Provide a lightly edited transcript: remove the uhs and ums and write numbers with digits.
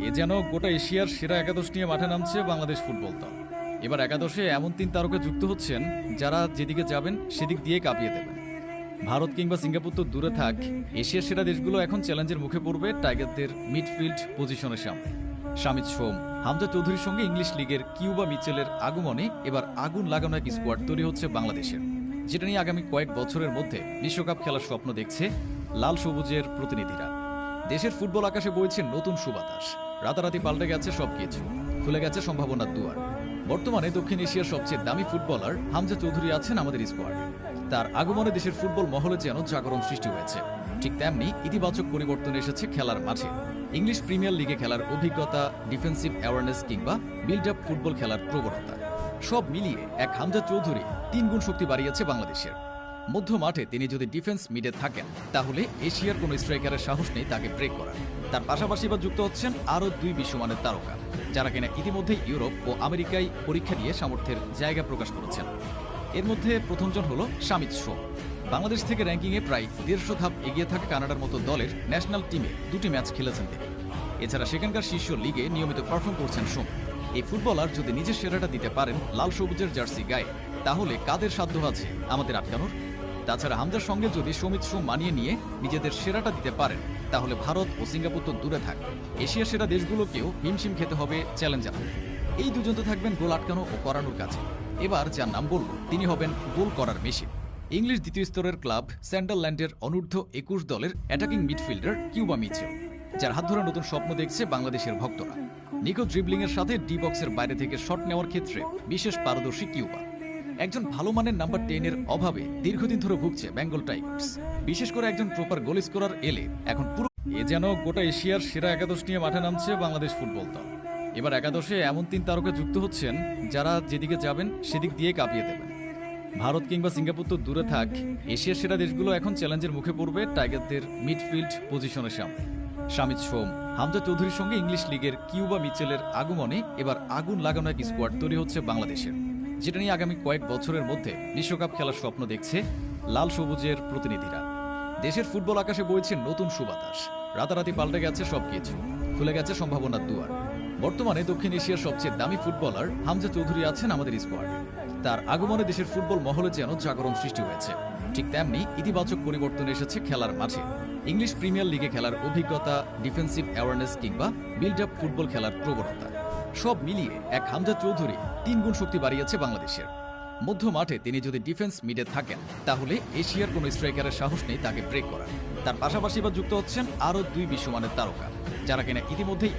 এ যেন গোটা এশিয়ার সেরা একাদশ নিয়ে মাঠে নামছে বাংলাদেশ ফুটবল দল। এবার একাদশে এমন 3 তারকা যুক্ত হচ্ছেন যারা যেদিকে যাবেন সেদিক দিয়ে কাঁপিয়ে দেবেন। ভারত কিংবা সিঙ্গাপুর তো দূরে থাক, এশিয়ার সেরা দেশগুলো এখন চ্যালেঞ্জের মুখে পড়বে টাইগারদের মিডফিল্ড পজিশনের সামনে। শামিদ সোম, হামজা চৌধুরীর সঙ্গে ইংলিশ লিগের কিউবা মিচেলের আগমনে এবার আগুন লাগানো এক স্কোয়াড তৈরি হচ্ছে বাংলাদেশের, যেটা নিয়ে আগামী কয়েক বছরের মধ্যে বিশ্বকাপ খেলার স্বপ্ন দেখছে লাল সবুজের প্রতিনিধিরা। দেশের ফুটবল আকাশে বইছে নতুন সুবাতাস, রাতারাতি পাল্টে গেছে সবকিছু, খুলে গেছে সম্ভাবনার দুয়ার। বর্তমানে দক্ষিণ এশিয়ার সবচেয়ে দামি ফুটবলার হামজা চৌধুরী আছেন আমাদের স্কোয়াডে। তার আগমনে দেশের ফুটবল মহলে যেন জাগরণ সৃষ্টি হয়েছে। ঠিক তেমনি ইতিবাচক পরিবর্তন এসেছে খেলার মাঠে। ইংলিশ প্রিমিয়ার লিগে খেলার অভিজ্ঞতা, ডিফেন্সিভ অ্যাওয়ারনেস কিংবা বিল্ড আপ ফুটবল খেলার প্রবণতা, সব মিলিয়ে এক হামজা চৌধুরী 3 গুণ শক্তি বাড়িয়েছে বাংলাদেশের। মধ্য মাঠে তিনি যদি ডিফেন্স মিডে থাকেন, তাহলে এশিয়ার কোনো স্ট্রাইকারের সাহস নেই তাকে ব্রেক করার। তার পাশাপাশি বা যুক্ত হচ্ছেন আরও 2 বিশ্বমানের তারকা, যারা কিনা ইতিমধ্যেই ইউরোপ ও আমেরিকায় পরীক্ষা দিয়ে সামর্থ্যের জায়গা প্রকাশ করেছেন। এর মধ্যে প্রথমজন হলো শামিদ সোম। বাংলাদেশ থেকে র্যাঙ্কিংয়ে প্রায় 150 ধাপ এগিয়ে থাকা কানাডার মতো দলের ন্যাশনাল টিমে 2টি ম্যাচ খেলেছেন তিনি। এছাড়া সেখানকার শীর্ষ লিগে নিয়মিত পারফর্ম করছেন সোম। এই ফুটবলার যদি নিজের সেরাটা দিতে পারেন লাল সবুজের জার্সি গায়ে, তাহলে কাদের সাধ্য আছে আমাদের আটকানোর? তাছাড়া হামজার সঙ্গে যদি শামিদ সোম মানিয়ে নিয়ে নিজেদের সেরাটা দিতে পারেন, তাহলে ভারত ও সিঙ্গাপুর তো দূরে থাক, এশিয়ার সেরা দেশগুলোকেও হিমশিম খেতে হবে চ্যালেঞ্জার। এই দুজন তো থাকবেন গোল আটকানো ও করানোর কাছে। এবার যার নাম বলব, তিনি হবেন গোল করার মেশিন। ইংলিশ দ্বিতীয় স্তরের ক্লাব স্যান্ডারল্যান্ডের অনূর্ধ্ব 21 দলের অ্যাটাকিং মিডফিল্ডার কিউবা মিচেল, যার হাত ধরে নতুন স্বপ্ন দেখছে বাংলাদেশের ভক্তরা। নিখুঁত ড্রিবলিংয়ের সাথে ডি বক্সের বাইরে থেকে শট নেওয়ার ক্ষেত্রে বিশেষ পারদর্শী কিউবা। একজন ভালো মানের নাম্বার 10 এর অভাবে দীর্ঘদিন ধরে ভুগছে বেঙ্গল টাইগার্স। বিশেষ করে একজন প্রপার গোল স্কোরার এলে এখন পুরো এ যেন গোটা এশিয়ার সেরা একাদশ নিয়ে মাঠে নামছে বাংলাদেশ ফুটবল দল। এবার একাদশে এমন 3 তারকা যুক্ত হচ্ছেন যারা যেদিকে যাবেন সেদিক দিয়ে কাঁপিয়ে দেবেন। ভারত কিংবা সিঙ্গাপুর তো দূরে থাক, এশিয়ার সেরা দেশগুলো এখন চ্যালেঞ্জের মুখে পড়বে টাইগারদের মিডফিল্ড পজিশনের সামনে। শামিদ সোম, হামজা চৌধুরীর সঙ্গে ইংলিশ লিগের কিউবা মিচেলের আগমনে এবার আগুন লাগানো এক স্কোয়াড তৈরি হচ্ছে বাংলাদেশের, যেটা নিয়ে আগামী কয়েক বছরের মধ্যে বিশ্বকাপ খেলার স্বপ্ন দেখছে লাল সবুজের প্রতিনিধিরা। দেশের ফুটবল আকাশে বইছে নতুন সুবাতাস, রাতারাতি পাল্টে গেছে সবকিছু, খুলে গেছে সম্ভাবনার দুয়ার। বর্তমানে দক্ষিণ এশিয়ার সবচেয়ে দামি ফুটবলার হামজা চৌধুরী আছেন আমাদের স্কোয়াডে। তার আগমনে দেশের ফুটবল মহলে যেন জাগরণ সৃষ্টি হয়েছে। ঠিক তেমনি ইতিবাচক পরিবর্তন এসেছে খেলার মাঠে। ইংলিশ প্রিমিয়ার লিগে খেলার অভিজ্ঞতা, ডিফেন্সিভ অ্যাওয়ারনেস কিংবা বিল্ড আপ ফুটবল খেলার প্রবণতা, সব মিলিয়ে এক হামজা চৌধুরী 3 গুণ শক্তি বাড়িয়েছে বাংলাদেশের। মধ্য মাঠে তিনি যদি ডিফেন্স মিডে থাকেন, তাহলে এশিয়ার কোনো স্ট্রাইকারের সাহস নেই তাকে ব্রেক করার। তার পাশাপাশি বা যুক্ত হচ্ছেন আরও 2 বিশ্বমানের তারকা, যারা কিনা ইতিমধ্যেই